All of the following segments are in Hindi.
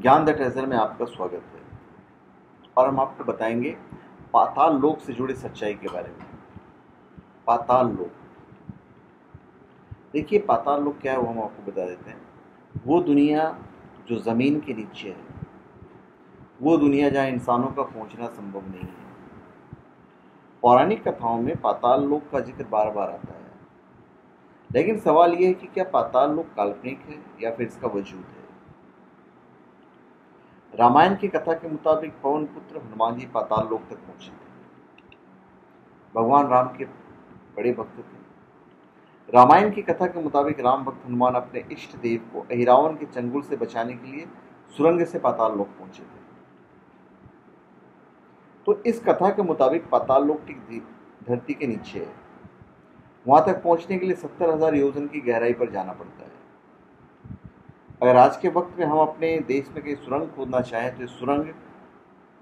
ज्ञान द ट्रेजर में आपका स्वागत है और हम आपको बताएंगे पाताल लोक से जुड़े सच्चाई के बारे में। पाताल लोक, देखिए पाताल लोक क्या है वो हम आपको बता देते हैं। वो दुनिया जो ज़मीन के नीचे है, वो दुनिया जहाँ इंसानों का पहुंचना संभव नहीं है। पौराणिक कथाओं में पाताल लोक का जिक्र बार बार आता है, लेकिन सवाल यह है कि क्या पाताल लोक काल्पनिक है या फिर इसका वजूद है। रामायण की कथा के मुताबिक पवन पुत्र हनुमान जी पाताल लोक तक पहुंचे थे। भगवान राम के बड़े भक्त थे। रामायण की कथा के मुताबिक राम भक्त हनुमान अपने इष्ट देव को अहिरावण के चंगुल से बचाने के लिए सुरंग से पाताल लोक पहुंचे थे। तो इस कथा के मुताबिक पाताल लोक की धरती के नीचे है। वहां तक पहुंचने के लिए 70,000 योजन की गहराई पर जाना पड़ता है। अगर आज के वक्त में हम अपने देश में कहीं सुरंग खोदना चाहें तो ये सुरंग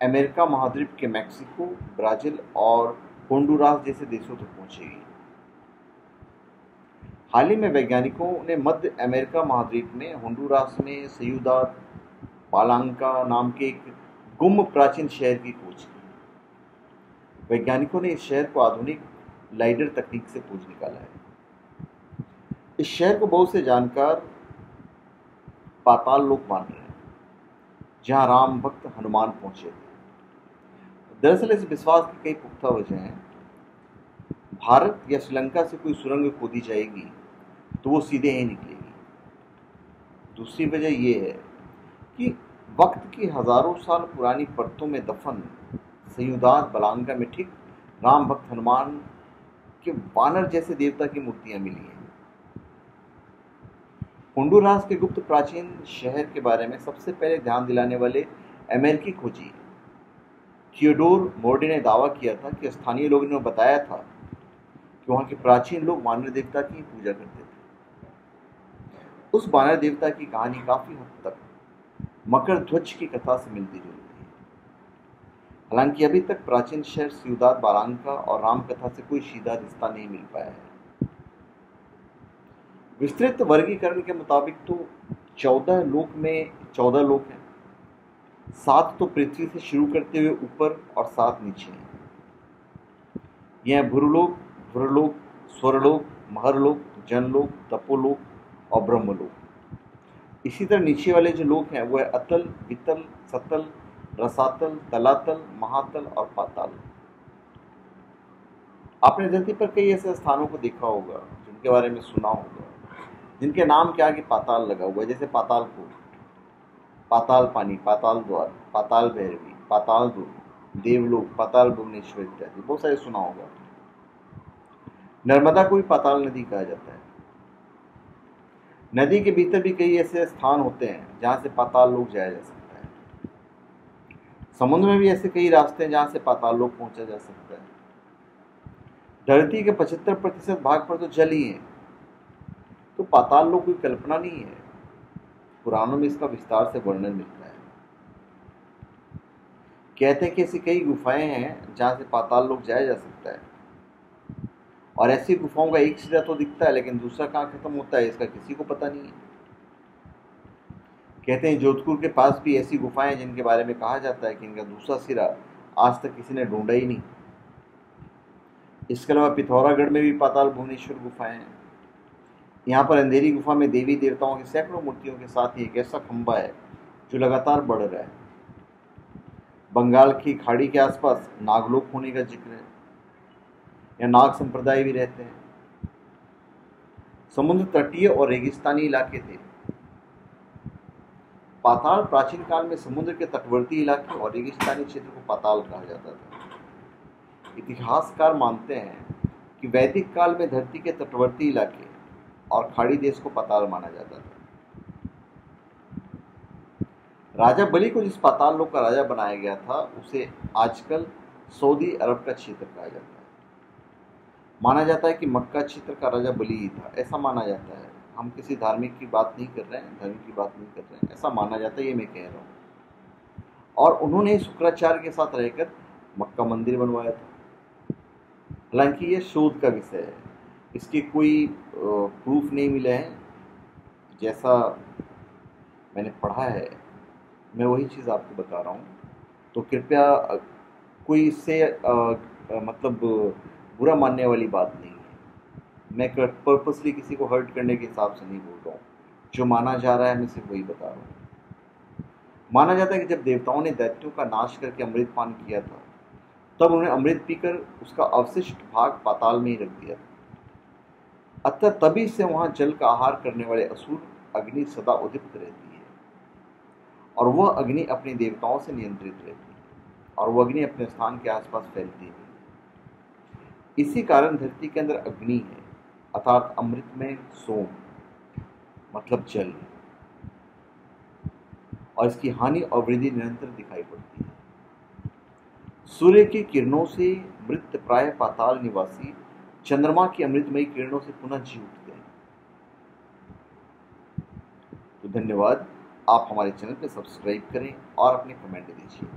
अमेरिका महाद्वीप के मैक्सिको, ब्राजील और होंडुरास जैसे देशों तक पहुंचेगी। हाल ही में वैज्ञानिकों ने मध्य अमेरिका महाद्वीप में होंडुरास में सियुदाद पालांका नाम के एक गुम प्राचीन शहर की खोज की। वैज्ञानिकों ने इस शहर को आधुनिक लाइडर तकनीक से खोज निकाला है। इस शहर को बहुत से जानकार पाताल लोक मान रहे हैं, जहां राम भक्त हनुमान पहुंचे थे। दरअसल इस विश्वास की कई पुख्ता वजह हैं। भारत या श्रीलंका से कोई सुरंग खोदी जाएगी तो वो सीधे ही निकलेगी। दूसरी वजह यह है कि वक्त की हजारों साल पुरानी परतों में दफन संयुदात बलांगा में ठीक राम भक्त हनुमान के वानर जैसे देवता की मूर्तियां मिली हैं। होंडुरास के गुप्त प्राचीन शहर के बारे में सबसे पहले ध्यान दिलाने वाले अमेरिकी खोजी थियोडोर मोर्डे ने दावा किया था कि स्थानीय लोगों ने बताया था कि वहां के प्राचीन लोग वानर देवता की पूजा करते थे। उस वानर देवता की कहानी काफी हद तक मकर ध्वज की कथा से मिलती जुलती है। हालांकि अभी तक प्राचीन शहर सियुदाद बारांका और राम कथा से कोई सीधा रिश्ता नहीं मिल पाया है। विस्तृत वर्गीकरण के मुताबिक तो 14 लोक हैं। 7 तो पृथ्वी से शुरू करते हुए ऊपर और 7 नीचे हैं। यह भूलोक, ध्रुवलोक, स्वरलोक, महरलोक, जनलोक, तपोलोक और ब्रह्मलोक। इसी तरह नीचे वाले जो लोक हैं वह अतल, वितल, सतल, रसातल, तलातल, महातल और पाताल। आपने धरती पर कई ऐसे स्थानों को देखा होगा, जिनके बारे में सुना होगा, जिनके नाम के आगे पाताल लगा हुआ है, जैसे पाताल कोट, पाताल पानी, पाताल द्वार, पाताल भैरवी, पाताल दुर्ग, देवलोक, पाताल भुवनेश्वर इत्यादि बहुत सारे सुना होगा। नर्मदा को भी पाताल नदी कहा जाता है। नदी के भीतर भी कई ऐसे स्थान होते हैं जहां से पाताल लोक जाया जा सकता है। समुद्र में भी ऐसे कई रास्ते हैं जहां से पाताल लोक पहुंचा जा सकता है। धरती के 75% भाग पर तो जल ही है, तो पाताल लोक कोई कल्पना नहीं है। पुराणों में इसका विस्तार से वर्णन मिलता है। कहते हैं कि ऐसी कई गुफाएं हैं जहां से पाताल लोक जाया जा सकता है, और ऐसी गुफाओं का एक सिरा तो दिखता है, लेकिन दूसरा कहाँ खत्म होता है इसका किसी को पता नहीं है। कहते हैं जोधपुर के पास भी ऐसी गुफाएं जिनके बारे में कहा जाता है कि इनका दूसरा सिरा आज तक किसी ने ढूंढा ही नहीं। इसके अलावा पिथौरागढ़ में भी पाताल भुवनेश्वर गुफाएं हैं। यहाँ पर अंधेरी गुफा में देवी देवताओं की सैकड़ों मूर्तियों के साथ ही एक ऐसा खंबा है जो लगातार बढ़ रहा है। बंगाल की खाड़ी के आसपास नागलोक होने का जिक्र है। यहाँ नाग संप्रदाय भी रहते हैं। समुद्र तटीय और रेगिस्तानी इलाके थे। पाताल प्राचीन काल में समुद्र के तटवर्ती इलाके और रेगिस्तानी क्षेत्र को पाताल कहा जाता था। इतिहासकार मानते हैं कि वैदिक काल में धरती के तटवर्ती इलाके और खाड़ी देश को पाताल माना जाता था। राजा बलि को जिस पाताल लोक का राजा बनाया गया था उसे आजकल सऊदी अरब का क्षेत्र कहा जाता है। माना जाता है कि मक्का क्षेत्र का राजा बलि ही था, ऐसा माना जाता है। हम किसी धार्मिक की बात नहीं कर रहे हैं, धर्म की बात नहीं कर रहे हैं, ऐसा माना जाता है, ये मैं कह रहा हूँ। और उन्होंने शुक्राचार्य के साथ रहकर मक्का मंदिर बनवाया था। हालांकि ये शोध का विषय है, इसके कोई प्रूफ नहीं मिले हैं। जैसा मैंने पढ़ा है मैं वही चीज़ आपको बता रहा हूँ। तो कृपया कोई इससे मतलब बुरा मानने वाली बात नहीं है। मैं पर्पसली किसी को हर्ट करने के हिसाब से नहीं बोल रहा हूँ। जो माना जा रहा है मैं सिर्फ वही बता रहा हूँ। माना जाता है कि जब देवताओं ने दैत्यों का नाश करके अमृत पान किया था, तब उन्होंने अमृत पीकर उसका अवशिष्ट भाग पाताल में ही रख दिया था। अतः तभी से वहां जल का आहार करने वाले असुर अग्नि सदा उदित रहती है, और वह अग्नि अपने देवताओं से नियंत्रित रहती है, और वह अग्नि अपने स्थान के आसपास फैलती है। इसी कारण धरती के अंदर अग्नि है, अर्थात अमृत में सोम मतलब जल, और इसकी हानि और वृद्धि निरंतर दिखाई पड़ती है। सूर्य की किरणों से मृत प्राय पाताल निवासी चंद्रमा की अमृतमयी किरणों से पुनः जी उठते हैं। तो धन्यवाद। आप हमारे चैनल पर सब्सक्राइब करें और अपने कमेंट दीजिए।